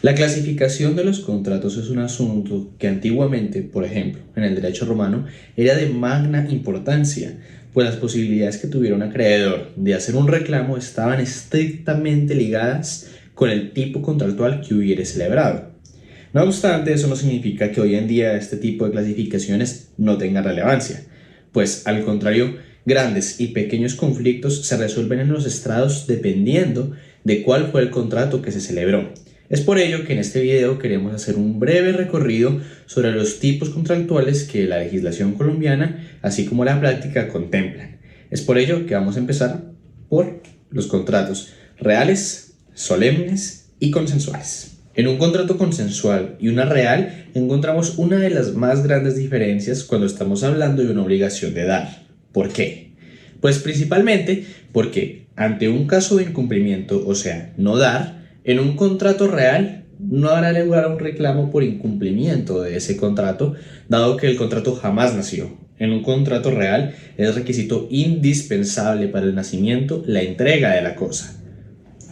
La clasificación de los contratos es un asunto que antiguamente, por ejemplo, en el derecho romano, era de magna importancia, pues las posibilidades que tuviera un acreedor de hacer un reclamo estaban estrictamente ligadas con el tipo contractual que hubiere celebrado. No obstante, eso no significa que hoy en día este tipo de clasificaciones no tengan relevancia, pues al contrario, grandes y pequeños conflictos se resuelven en los estrados dependiendo de cuál fue el contrato que se celebró. Es por ello que en este video queremos hacer un breve recorrido sobre los tipos contractuales que la legislación colombiana, así como la práctica, contemplan. Es por ello que vamos a empezar por los contratos reales, solemnes y consensuales. En un contrato consensual y una real encontramos una de las más grandes diferencias cuando estamos hablando de una obligación de dar. ¿Por qué? Pues principalmente porque ante un caso de incumplimiento, o sea, no dar, en un contrato real no habrá lugar a un reclamo por incumplimiento de ese contrato, dado que el contrato jamás nació. En un contrato real es requisito indispensable para el nacimiento la entrega de la cosa.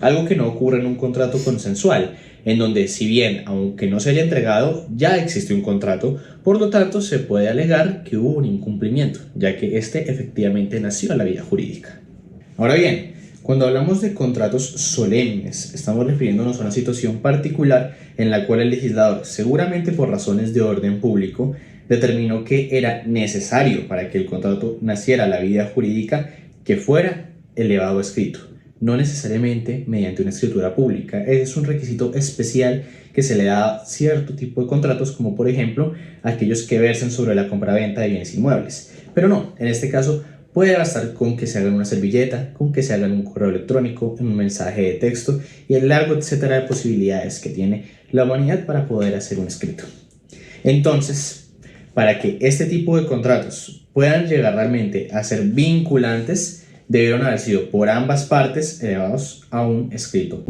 Algo que no ocurre en un contrato consensual, en donde si bien aunque no se haya entregado, ya existe un contrato, por lo tanto se puede alegar que hubo un incumplimiento, ya que este efectivamente nació en la vida jurídica. Ahora bien, cuando hablamos de contratos solemnes, estamos refiriéndonos a una situación particular en la cual el legislador, seguramente por razones de orden público, determinó que era necesario para que el contrato naciera a la vida jurídica que fuera elevado a escrito, no necesariamente mediante una escritura pública. Es un requisito especial que se le da a cierto tipo de contratos, como por ejemplo aquellos que versen sobre la compraventa de bienes inmuebles. Pero no, en este caso puede bastar con que se haga una servilleta, con que se haga en un correo electrónico, en un mensaje de texto y el largo etcétera de posibilidades que tiene la humanidad para poder hacer un escrito. Entonces, para que este tipo de contratos puedan llegar realmente a ser vinculantes, debieron haber sido por ambas partes elevados a un escrito.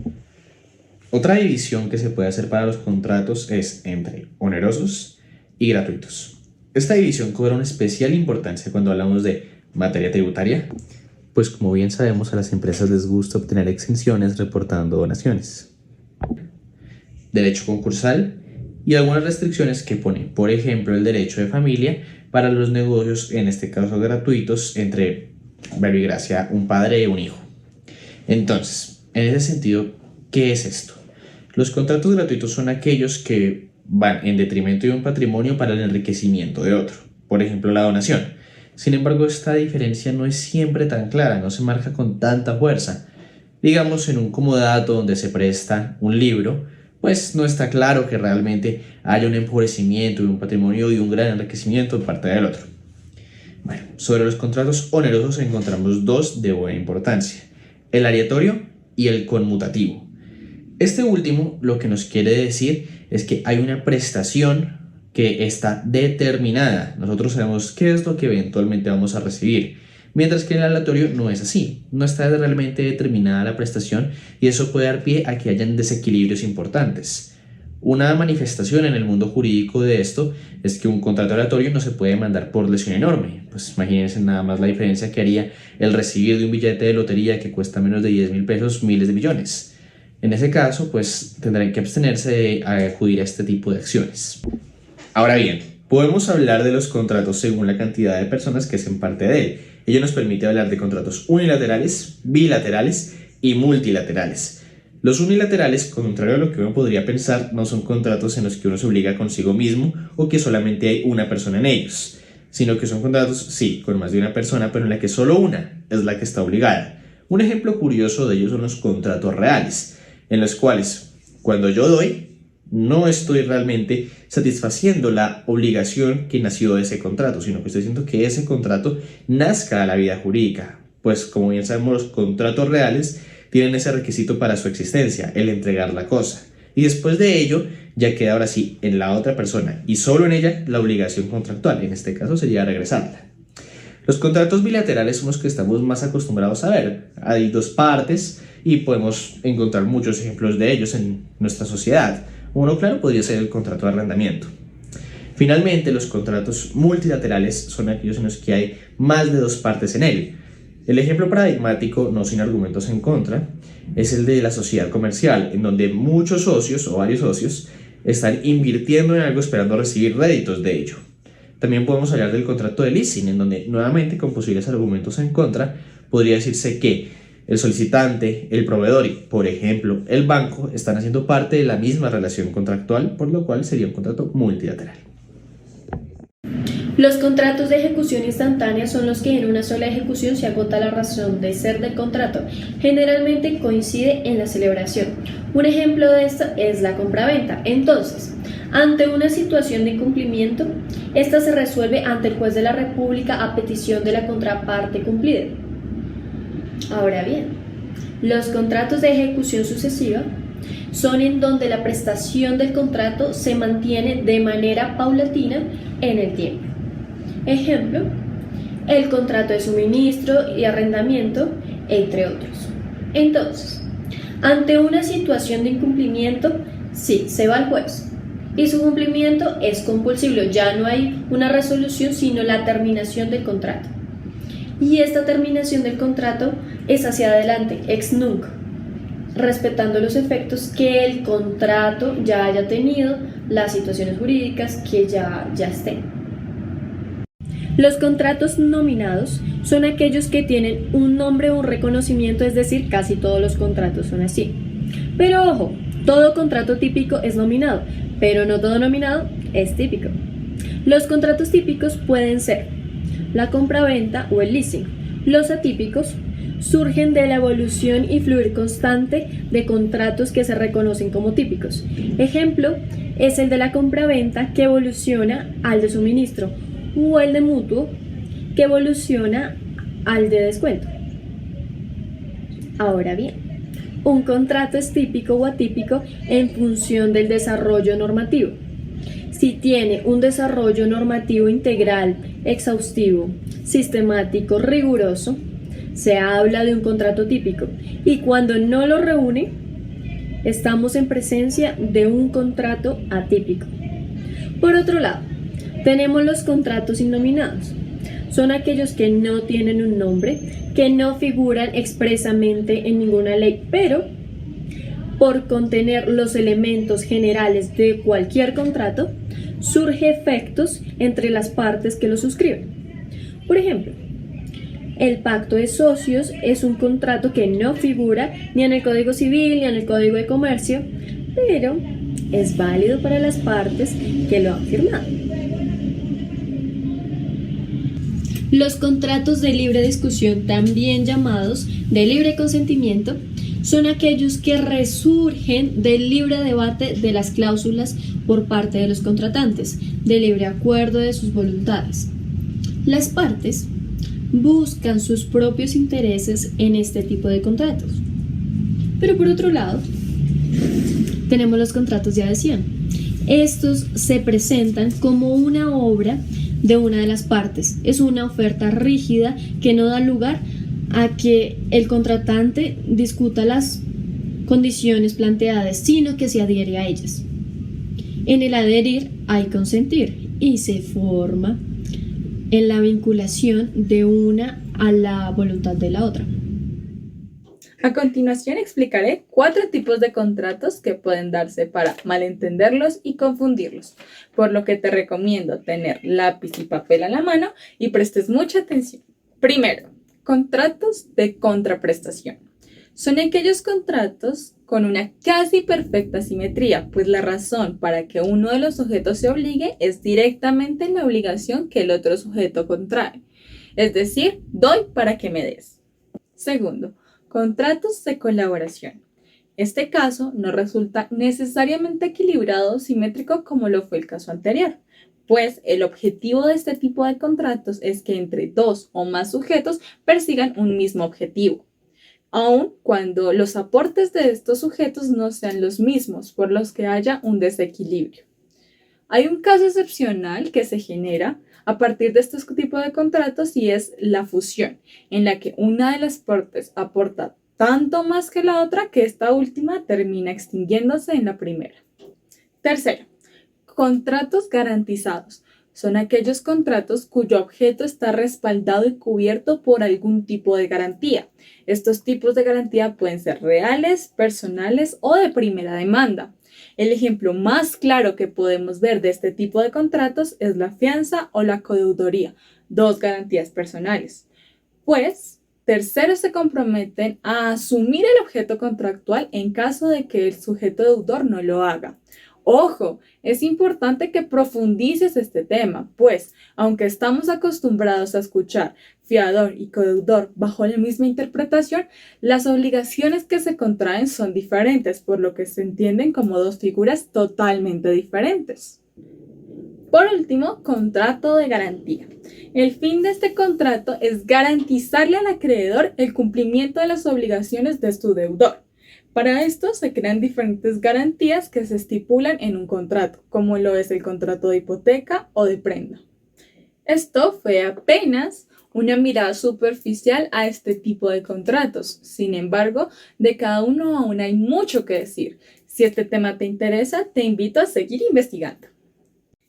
Otra división que se puede hacer para los contratos es entre onerosos y gratuitos. Esta división cobra una especial importancia cuando hablamos de materia tributaria, pues como bien sabemos a las empresas les gusta obtener exenciones reportando donaciones. Derecho concursal y algunas restricciones que pone, por ejemplo, el derecho de familia para los negocios, en este caso gratuitos, entre verbo y gracia, un padre y un hijo. Entonces, en ese sentido, ¿qué es esto? Los contratos gratuitos son aquellos que van en detrimento de un patrimonio para el enriquecimiento de otro, por ejemplo, la donación. Sin embargo, esta diferencia no es siempre tan clara, no se marca con tanta fuerza. Digamos, en un comodato donde se presta un libro, pues no está claro que realmente haya un empobrecimiento de un patrimonio y un gran enriquecimiento de parte del otro. Bueno, sobre los contratos onerosos encontramos dos de buena importancia: el aleatorio y el conmutativo. Este último lo que nos quiere decir es que hay una prestación que está determinada. Nosotros sabemos qué es lo que eventualmente vamos a recibir, mientras que en el aleatorio no es así, no está realmente determinada la prestación y eso puede dar pie a que hayan desequilibrios importantes. Una manifestación en el mundo jurídico de esto es que un contrato aleatorio no se puede mandar por lesión enorme. Pues imagínense nada más la diferencia que haría el recibir de un billete de lotería que cuesta menos de 10.000 pesos miles de millones. En ese caso, pues tendrán que abstenerse de acudir a este tipo de acciones. Ahora bien, podemos hablar de los contratos según la cantidad de personas que hacen parte de él. Ello nos permite hablar de contratos unilaterales, bilaterales y multilaterales. Los unilaterales, contrario a lo que uno podría pensar, no son contratos en los que uno se obliga consigo mismo o que solamente hay una persona en ellos, sino que son contratos, sí, con más de una persona, pero en la que solo una es la que está obligada. Un ejemplo curioso de ellos son los contratos reales, en los cuales, cuando yo doy, no estoy realmente satisfaciendo la obligación que nació de ese contrato, sino que estoy haciendo que ese contrato nazca a la vida jurídica. Pues como bien sabemos, los contratos reales tienen ese requisito para su existencia, el entregar la cosa. Y después de ello, ya queda ahora sí en la otra persona y solo en ella la obligación contractual. En este caso sería regresarla. Los contratos bilaterales son los que estamos más acostumbrados a ver. Hay dos partes y podemos encontrar muchos ejemplos de ellos en nuestra sociedad. Uno, claro, podría ser el contrato de arrendamiento. Finalmente, los contratos multilaterales son aquellos en los que hay más de dos partes en él. El ejemplo paradigmático, no sin argumentos en contra, es el de la sociedad comercial, en donde muchos socios o varios socios están invirtiendo en algo esperando recibir réditos de ello. También podemos hablar del contrato de leasing, en donde nuevamente con posibles argumentos en contra podría decirse que el solicitante, el proveedor y, por ejemplo, el banco están haciendo parte de la misma relación contractual, por lo cual sería un contrato multilateral. Los contratos de ejecución instantánea son los que en una sola ejecución se agota la razón de ser del contrato. Generalmente coincide en la celebración. Un ejemplo de esto es la compraventa. Entonces, ante una situación de incumplimiento, esta se resuelve ante el juez de la República a petición de la contraparte cumplida. Ahora bien, los contratos de ejecución sucesiva son en donde la prestación del contrato se mantiene de manera paulatina en el tiempo. Ejemplo, el contrato de suministro y arrendamiento, entre otros. Entonces, ante una situación de incumplimiento, sí, se va al juez y su cumplimiento es compulsivo, ya no hay una resolución sino la terminación del contrato. Y esta terminación del contrato es hacia adelante, ex nunc, respetando los efectos que el contrato ya haya tenido, las situaciones jurídicas que ya estén. Los contratos nominados son aquellos que tienen un nombre o un reconocimiento, es decir, casi todos los contratos son así. Pero ojo, todo contrato típico es nominado, pero no todo nominado es típico. Los contratos típicos pueden ser la compraventa o el leasing. Los atípicos surgen de la evolución y fluir constante de contratos que se reconocen como típicos. Ejemplo es el de la compraventa, que evoluciona al de suministro, o el de mutuo, que evoluciona al de descuento. Ahora bien, un contrato es típico o atípico en función del desarrollo normativo. Si tiene un desarrollo normativo integral, exhaustivo, sistemático, riguroso, se habla de un contrato típico, y cuando no lo reúne, estamos en presencia de un contrato atípico. Por otro lado, tenemos los contratos innominados. Son aquellos que no tienen un nombre, que no figuran expresamente en ninguna ley, pero por contener los elementos generales de cualquier contrato, surge efectos entre las partes que lo suscriben. Por ejemplo, el pacto de socios es un contrato que no figura ni en el Código Civil ni en el Código de Comercio, pero es válido para las partes que lo han firmado. Los contratos de libre discusión, también llamados de libre consentimiento, son aquellos que resurgen del libre debate de las cláusulas por parte de los contratantes, de libre acuerdo de sus voluntades. Las partes buscan sus propios intereses en este tipo de contratos. Pero por otro lado, tenemos los contratos de adhesión. Estos se presentan como una obra de una de las partes. Es una oferta rígida que no da lugar a que el contratante discuta las condiciones planteadas, sino que se adhiere a ellas. En el adherir hay consentir y se forma en la vinculación de una a la voluntad de la otra. A continuación explicaré 4 tipos de contratos que pueden darse para malentenderlos y confundirlos, por lo que te recomiendo tener lápiz y papel a la mano y prestes mucha atención. Primero, contratos de contraprestación. Son aquellos contratos con una casi perfecta simetría, pues la razón para que uno de los sujetos se obligue es directamente en la obligación que el otro sujeto contrae, es decir, doy para que me des. Segundo, contratos de colaboración. Este caso no resulta necesariamente equilibrado o simétrico como lo fue el caso anterior, pues el objetivo de este tipo de contratos es que entre 2 o más sujetos persigan un mismo objetivo, aun cuando los aportes de estos sujetos no sean los mismos, por los que haya un desequilibrio. Hay un caso excepcional que se genera a partir de estos tipos de contratos y es la fusión, en la que una de las partes aporta tanto más que la otra que esta última termina extinguiéndose en la primera. Tercero, contratos garantizados. Son aquellos contratos cuyo objeto está respaldado y cubierto por algún tipo de garantía. Estos tipos de garantía pueden ser reales, personales o de primera demanda. El ejemplo más claro que podemos ver de este tipo de contratos es la fianza o la codeudora, dos garantías personales. Pues, terceros se comprometen a asumir el objeto contractual en caso de que el sujeto deudor no lo haga. Ojo, es importante que profundices este tema, pues, aunque estamos acostumbrados a escuchar fiador y codeudor bajo la misma interpretación, las obligaciones que se contraen son diferentes, por lo que se entienden como dos figuras totalmente diferentes. Por último, contrato de garantía. El fin de este contrato es garantizarle al acreedor el cumplimiento de las obligaciones de su deudor. Para esto se crean diferentes garantías que se estipulan en un contrato, como lo es el contrato de hipoteca o de prenda. Esto fue apenas una mirada superficial a este tipo de contratos. Sin embargo, de cada uno aún hay mucho que decir. Si este tema te interesa, te invito a seguir investigando.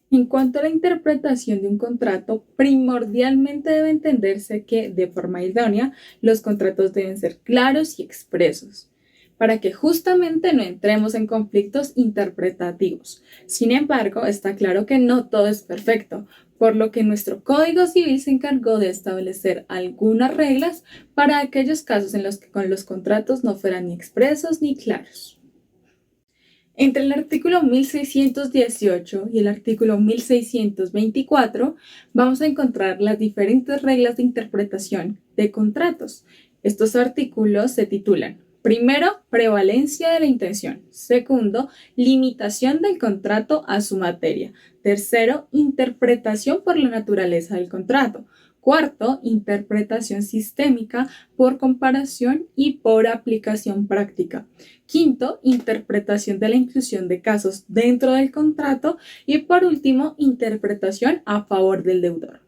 En cuanto a la interpretación de un contrato, primordialmente debe entenderse que, de forma idónea, los contratos deben ser claros y expresos, para que justamente no entremos en conflictos interpretativos. Sin embargo, está claro que no todo es perfecto, por lo que nuestro Código Civil se encargó de establecer algunas reglas para aquellos casos en los que los contratos no fueran ni expresos ni claros. Entre el artículo 1618 y el artículo 1624 vamos a encontrar las diferentes reglas de interpretación de contratos. Estos artículos se titulan: primero, prevalencia de la intención. Segundo, limitación del contrato a su materia. Tercero, interpretación por la naturaleza del contrato. Cuarto, interpretación sistémica por comparación y por aplicación práctica. Quinto, interpretación de la inclusión de casos dentro del contrato. Y por último, interpretación a favor del deudor.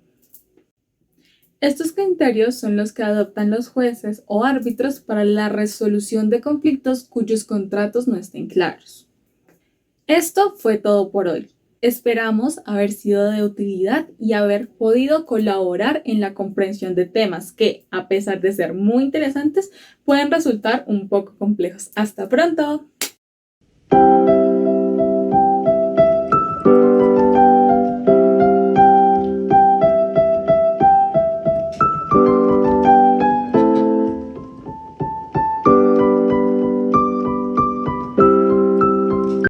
Estos criterios son los que adoptan los jueces o árbitros para la resolución de conflictos cuyos contratos no estén claros. Esto fue todo por hoy. Esperamos haber sido de utilidad y haber podido colaborar en la comprensión de temas que, a pesar de ser muy interesantes, pueden resultar un poco complejos. ¡Hasta pronto!